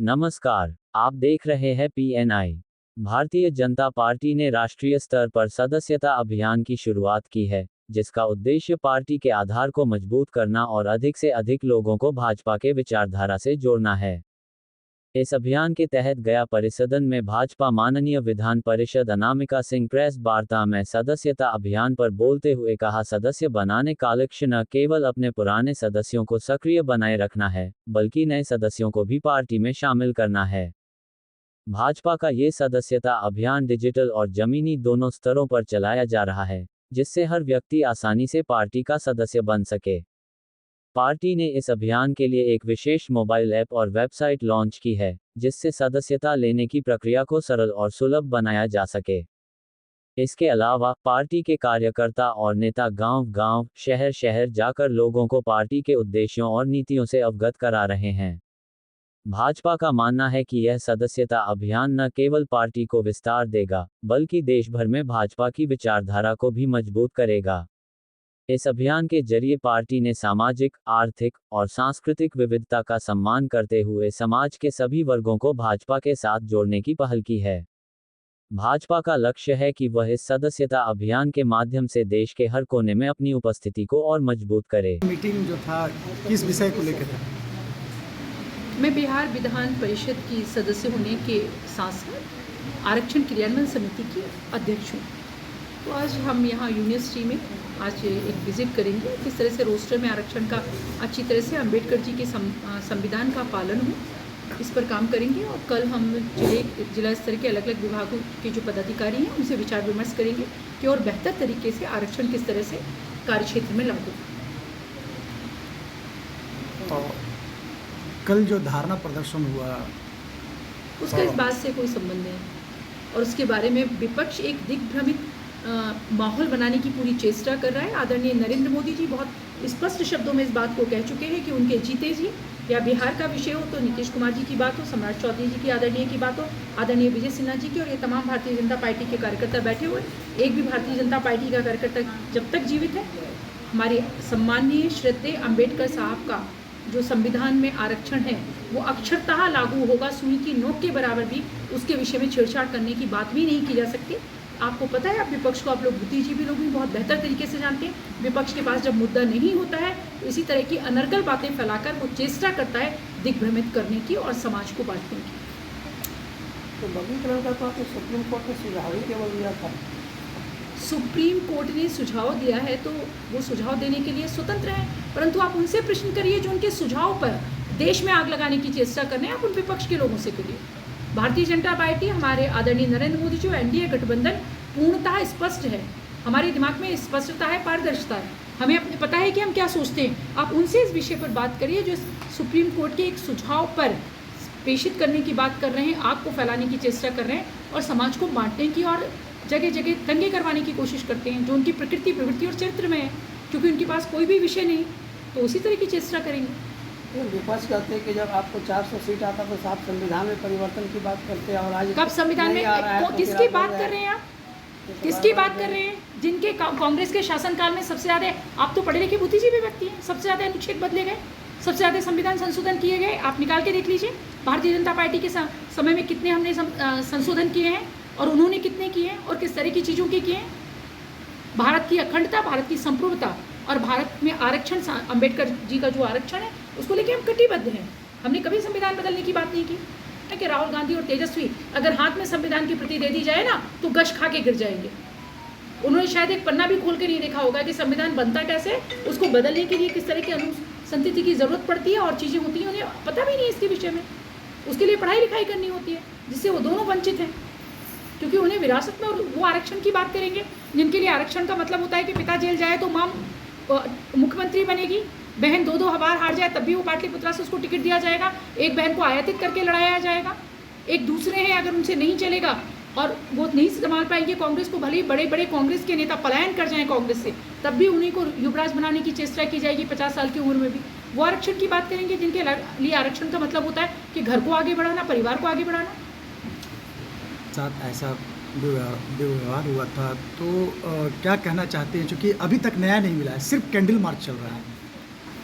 नमस्कार, आप देख रहे हैं पीएनआई। भारतीय जनता पार्टी ने राष्ट्रीय स्तर पर सदस्यता अभियान की शुरुआत की है, जिसका उद्देश्य पार्टी के आधार को मजबूत करना और अधिक से अधिक लोगों को भाजपा के विचारधारा से जोड़ना है। इस अभियान के तहत गया परिसदन में भाजपा माननीय विधान परिषद अनामिका सिंह प्रेस वार्ता में सदस्यता अभियान पर बोलते हुए कहा, सदस्य बनाने का लक्ष्य न केवल अपने पुराने सदस्यों को सक्रिय बनाए रखना है, बल्कि नए सदस्यों को भी पार्टी में शामिल करना है। भाजपा का ये सदस्यता अभियान डिजिटल और जमीनी दोनों स्तरों पर चलाया जा रहा है, जिससे हर व्यक्ति आसानी से पार्टी का सदस्य बन सके। पार्टी ने इस अभियान के लिए एक विशेष मोबाइल ऐप और वेबसाइट लॉन्च की है, जिससे सदस्यता लेने की प्रक्रिया को सरल और सुलभ बनाया जा सके। इसके अलावा पार्टी के कार्यकर्ता और नेता गांव-गांव, शहर-शहर जाकर लोगों को पार्टी के उद्देश्यों और नीतियों से अवगत करा रहे हैं। भाजपा का मानना है कि यह सदस्यता अभियान न केवल पार्टी को विस्तार देगा, बल्कि देश भर में भाजपा की विचारधारा को भी मजबूत करेगा। इस अभियान के जरिए पार्टी ने सामाजिक, आर्थिक और सांस्कृतिक विविधता का सम्मान करते हुए समाज के सभी वर्गों को भाजपा के साथ जोड़ने की पहल की है। भाजपा का लक्ष्य है कि वह इस सदस्यता अभियान के माध्यम से देश के हर कोने में अपनी उपस्थिति को और मजबूत करे। मीटिंग जो था किस विषय को लेकर था? मैं बिहार विधान परिषद की सदस्य होने के साथ साथ आरक्षण क्रियान्वयन समिति की अध्यक्ष हूँ। तो आज हम यहाँ यूनिवर्सिटी में आज एक विज़िट करेंगे, किस तरह से रोस्टर में आरक्षण का अच्छी तरह से अंबेडकर जी के संविधान का पालन हो, इस पर काम करेंगे। और कल हम जिला स्तर के अलग अलग विभागों के जो पदाधिकारी हैं उनसे विचार विमर्श करेंगे कि और बेहतर तरीके से आरक्षण किस तरह से कार्यक्षेत्र में लागू। कल जो धारणा प्रदर्शन हुआ उसका इस बात से कोई संबंध नहीं, और उसके बारे में विपक्ष एक दिग्भ्रमित माहौल बनाने की पूरी चेष्टा कर रहा है। आदरणीय नरेंद्र मोदी जी बहुत स्पष्ट शब्दों में इस बात को कह चुके हैं कि उनके जीते जी या बिहार का विषय हो तो नीतीश कुमार जी की बात हो, सम्राट चौधरी जी की आदरणीय की बात हो, आदरणीय विजय सिन्हा जी की, और ये तमाम भारतीय जनता पार्टी के कार्यकर्ता बैठे हुए, एक भी भारतीय जनता पार्टी का कार्यकर्ता जब तक जीवित है, हमारे सम्माननीय श्रद्धेय अम्बेडकर साहब का जो संविधान में आरक्षण है वो अक्षरतः लागू होगा। सुई की नोक के बराबर भी उसके विषय में छेड़छाड़ करने की बात भी नहीं की जा सकती। आपको पता है, आप विपक्ष को, आप लोग बुद्धिजीवी लोग भी बहुत बेहतर तरीके से जानते हैं, विपक्ष के पास जब मुद्दा नहीं होता है तो इसी तरह की अनर्गल बातें फैलाकर वो चेष्टा करता है दिग्भ्रमित करने की और समाज को बांटने की। तो लघुकरण का तो आपने सुप्रीम कोर्ट ने सुझाव ही केवल दिया था। सुप्रीम कोर्ट ने सुझाव दिया है तो वो सुझाव देने के लिए स्वतंत्र हैं, परंतु आप उनसे प्रश्न करिए जो उनके सुझाव पर देश में आग लगाने की चेष्टा कर रहे हैं, आप उन विपक्ष के लोगों से करिए। भारतीय जनता पार्टी, हमारे आदरणीय नरेंद्र मोदी जी, एनडीए गठबंधन पूर्णतः स्पष्ट है, हमारे दिमाग में स्पष्टता है, पारदर्शिता है, हमें अपने पता है कि हम क्या सोचते हैं। आप उनसे इस विषय पर बात करिए जो सुप्रीम कोर्ट के एक सुझाव पर प्रेषित करने की बात कर रहे हैं, आग को फैलाने की चेष्टा कर रहे हैं और समाज को बांटने की और जगह जगह दंगे करवाने की कोशिश करते हैं, जो उनकी प्रकृति, प्रवृत्ति और चरित्र में है, क्योंकि उनके पास कोई भी विषय नहीं तो उसी तरह की चेष्टा करेंगे। विपक्ष कहते हैं कि जब आपको 400 सीट आता तो आप संविधान में परिवर्तन की बात करते हैं, और आज कब संविधान में किसकी बात कर रहे हैं आप? किसकी बात कर रहे हैं? जिनके कांग्रेस के शासनकाल में सबसे ज़्यादा, आप तो पढ़े लिखे बुद्धिजीवी व्यक्ति हैं, सबसे ज़्यादा अनुच्छेद बदले गए, सबसे ज़्यादा संविधान संशोधन किए गए, आप निकाल के देख लीजिए। भारतीय जनता पार्टी के समय में कितने हमने संशोधन किए हैं और उन्होंने कितने किए हैं और किस तरह की चीज़ों के किए हैं। भारत की अखंडता, भारत की संप्रभुता और भारत में आरक्षण, अम्बेडकर जी का जो आरक्षण है उसको लेके हम कटिबद्ध हैं। हमने कभी संविधान बदलने की बात नहीं की है कि राहुल गांधी और तेजस्वी अगर हाथ में संविधान की प्रति दे दी जाए ना तो गश खा के गिर जाएंगे। उन्होंने शायद एक पन्ना भी खोल के नहीं देखा होगा कि संविधान बनता कैसे, उसको बदलने के लिए किस तरह की अनुसंधिति की ज़रूरत पड़ती है और चीज़ें होती हैं, उन्हें पता भी नहीं इसके विषय में। उसके लिए पढ़ाई लिखाई करनी होती है, जिससे वो दोनों वंचित हैं, क्योंकि उन्हें विरासत में, और वो आरक्षण की बात करेंगे जिनके लिए आरक्षण का मतलब होता है कि पिता जेल जाए तो माँ मुख्यमंत्री बनेगी, बहन दो बार हार जाए तब भी वो पाटलिपुत्रा से उसको टिकट दिया जाएगा, एक बहन को आयातित करके लड़ाया जाएगा, एक दूसरे हैं अगर उनसे नहीं चलेगा और वो नहीं संभाल पाएंगे कांग्रेस को, भले ही बड़े बड़े कांग्रेस के नेता पलायन कर जाएं कांग्रेस से, तब भी उन्हीं को युवराज बनाने की चेष्टा की जाएगी 50 साल की उम्र में भी। वो आरक्षण की बात करेंगे जिनके लिए आरक्षण का मतलब होता है कि घर को आगे बढ़ाना, परिवार को आगे बढ़ाना। साथ ऐसा व्यवहार हुआ था तो क्या कहना चाहते हैं, क्योंकि अभी तक न्याय नहीं मिला है, सिर्फ कैंडल मार्च चल रहा है।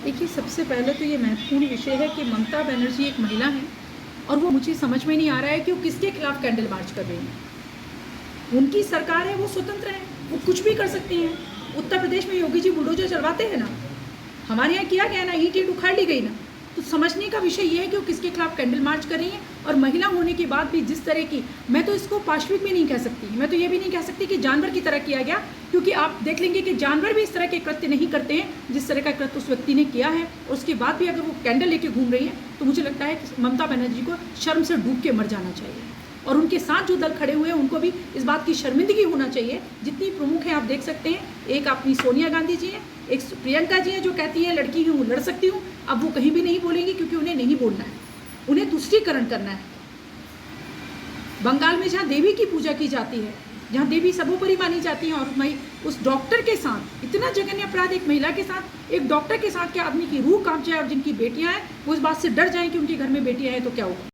देखिए, सबसे पहले तो ये महत्वपूर्ण विषय है कि ममता बनर्जी एक महिला हैं और वो मुझे समझ में नहीं आ रहा है कि वो किसके खिलाफ कैंडल मार्च कर रहे हैं। उनकी सरकार है, वो स्वतंत्र है, वो कुछ भी कर सकते हैं। उत्तर प्रदेश में योगी जी बुलडोजर चलवाते हैं ना, हमारे यहाँ किया गया ना, ईंट उखाड़ ली गई ना। तो समझने का विषय ये है कि वो किसके खिलाफ कैंडल मार्च कर रही हैं। और महिला होने के बाद भी जिस तरह की, मैं तो इसको पाशविक भी नहीं कह सकती, मैं तो ये भी नहीं कह सकती कि जानवर की तरह किया गया, क्योंकि आप देख लेंगे कि जानवर भी इस तरह के कृत्य नहीं करते हैं जिस तरह का कृत्य उस व्यक्ति ने किया है। और उसके बाद भी अगर वो कैंडल लेके घूम रही है तो मुझे लगता है कि ममता बनर्जी को शर्म से डूब के मर जाना चाहिए। और उनके साथ जो दल खड़े हुए हैं उनको भी इस बात की शर्मिंदगी होना चाहिए। जितनी प्रमुख हैं आप देख सकते हैं, एक अपनी सोनिया गांधी जी हैं, एक प्रियंका जी हैं जो कहती हैं लड़की हूँ लड़ सकती हूँ। अब वो कहीं भी नहीं बोलेंगी क्योंकि उन्हें नहीं बोलना है, उन्हें तुष्टीकरण करना है। बंगाल में जहाँ देवी की पूजा की जाती है, जहाँ देवी सर्वोपरि मानी जाती है, और उस डॉक्टर के साथ इतना जघन्य अपराध, एक महिला के साथ, एक डॉक्टर के साथ, क्या आदमी की रूह कांप जाए और जिनकी बेटियां हैं वो इस बात से डर जाएं कि उनके घर में बेटियां हैं तो क्या होगा।